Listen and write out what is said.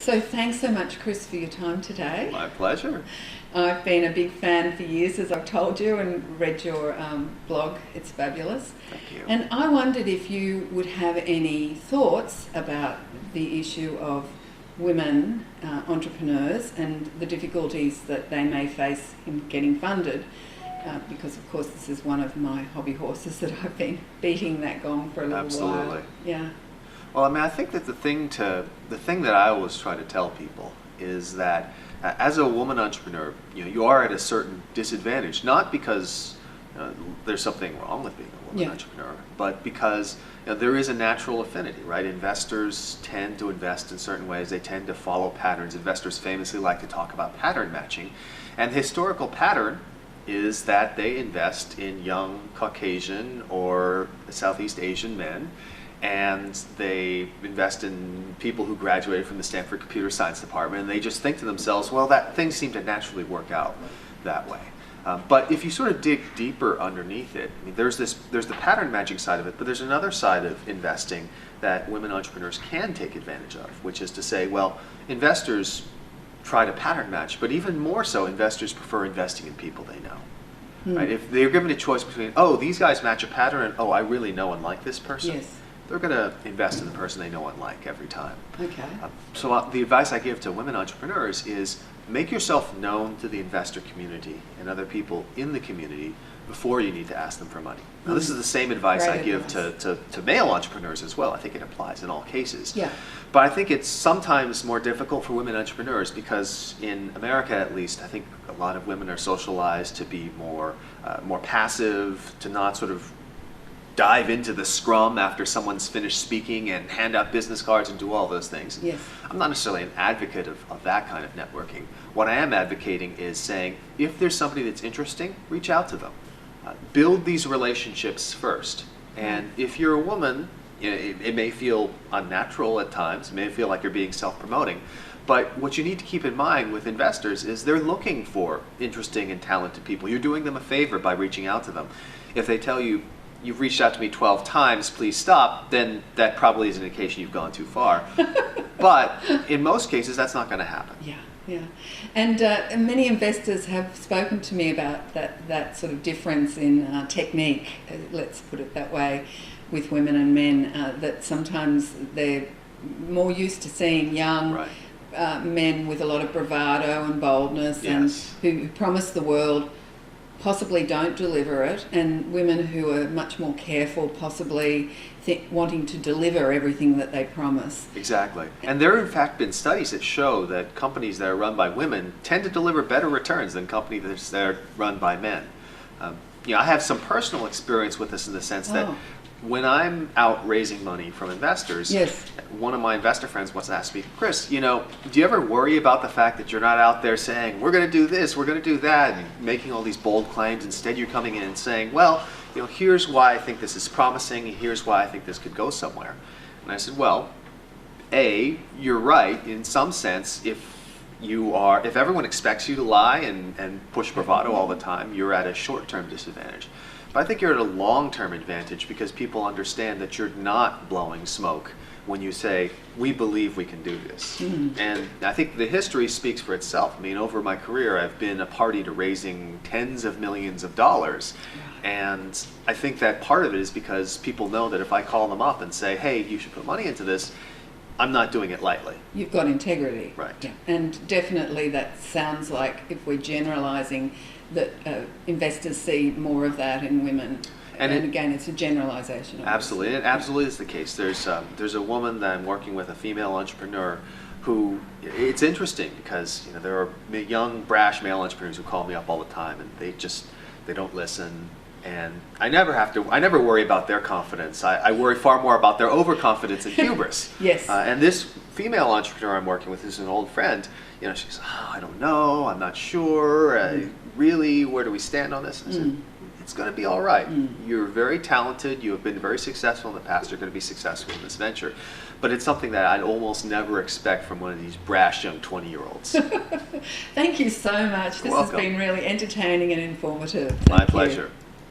So thanks so much, Chris, for your time today. My pleasure. I've been a big fan for years, as I've told you, and read your blog. It's fabulous. Thank you. And I wondered if you would have any thoughts about the issue of women entrepreneurs and the difficulties that they may face in getting funded. Because of course this is one of my hobby horses that I've been beating that gong for a little while. Absolutely. Yeah. Well, I mean, I think that the thing that I always try to tell people is that as a woman entrepreneur, you are at a certain disadvantage, not because there's something wrong with being a woman entrepreneur, but because there is a natural affinity, right? Investors tend to invest in certain ways. They tend to follow patterns. Investors famously like to talk about pattern matching, and the historical pattern is that they invest in young Caucasian or Southeast Asian men, and they invest in people who graduated from the Stanford Computer Science Department, and they just think to themselves, well, that things seem to naturally work out that way. But if you sort of dig deeper underneath it, I mean, there's the pattern matching side of it, but there's another side of investing that women entrepreneurs can take advantage of, which is to say, well, investors try to pattern match, but even more so, investors prefer investing in people they know. Right? If they're given a choice between, oh, these guys match a pattern, and oh, I really know and like this person, Yes. they're going to invest in the person they know and like every time. Okay. So the advice I give to women entrepreneurs is make yourself known to the investor community and other people in the community before you need to ask them for money. Now, this is the same advice Great I give advice. to male entrepreneurs as well. I think it applies in all cases. Yeah. But I think it's sometimes more difficult for women entrepreneurs because in America, at least, I think a lot of women are socialized to be more passive, to not sort of dive into the scrum after someone's finished speaking and hand out business cards and do all those things. Yes. I'm not necessarily an advocate of that kind of networking. What I am advocating is saying, if there's somebody that's interesting, reach out to them. Build these relationships first. And if you're a woman, it may feel unnatural at times, it may feel like you're being self-promoting, but what you need to keep in mind with investors is they're looking for interesting and talented people. You're doing them a favor by reaching out to them. If they tell you, you've reached out to me 12 times, please stop, then that probably is an indication you've gone too far. But in most cases, that's not going to happen. Yeah, yeah. And many investors have spoken to me about that sort of difference in technique, let's put it that way, with women and men, that sometimes they're more used to seeing young men with a lot of bravado and boldness and who promise the world, possibly don't deliver it, and women who are much more careful, possibly wanting to deliver everything that they promise. Exactly. And there have in fact been studies that show that companies that are run by women tend to deliver better returns than companies that are run by men. I have some personal experience with this in the sense that when I'm out raising money from investors, one of my investor friends once asked me, Chris, do you ever worry about the fact that you're not out there saying, we're going to do this, we're going to do that, and making all these bold claims? Instead, you're coming in and saying, well, here's why I think this is promising, and here's why I think this could go somewhere. And I said, well, A, you're right in some sense. If everyone expects you to lie and push bravado all the time, you're at a short-term disadvantage. But I think you're at a long-term advantage because people understand that you're not blowing smoke when you say, we believe we can do this. And I think the history speaks for itself. I mean, over my career, I've been a party to raising tens of millions of dollars. And I think that part of it is because people know that if I call them up and say, hey, you should put money into this, I'm not doing it lightly. You've got integrity. Right. Yeah. And definitely that sounds like, if we're generalising, that investors see more of that in women. And again, it's a generalisation. Absolutely. It absolutely is the case. There's a woman that I'm working with, a female entrepreneur, who, it's interesting because there are young, brash male entrepreneurs who call me up all the time, and they don't listen. And I never worry about their confidence. I worry far more about their overconfidence and hubris. Yes. And this female entrepreneur I'm working with is an old friend. She's, I don't know, I'm not sure. Really, where do we stand on this? And I said, it's going to be all right. You're very talented. You have been very successful in the past. You're going to be successful in this venture. But it's something that I'd almost never expect from one of these brash young 20-year-olds. Thank you so much. This has been really entertaining and informative. My pleasure.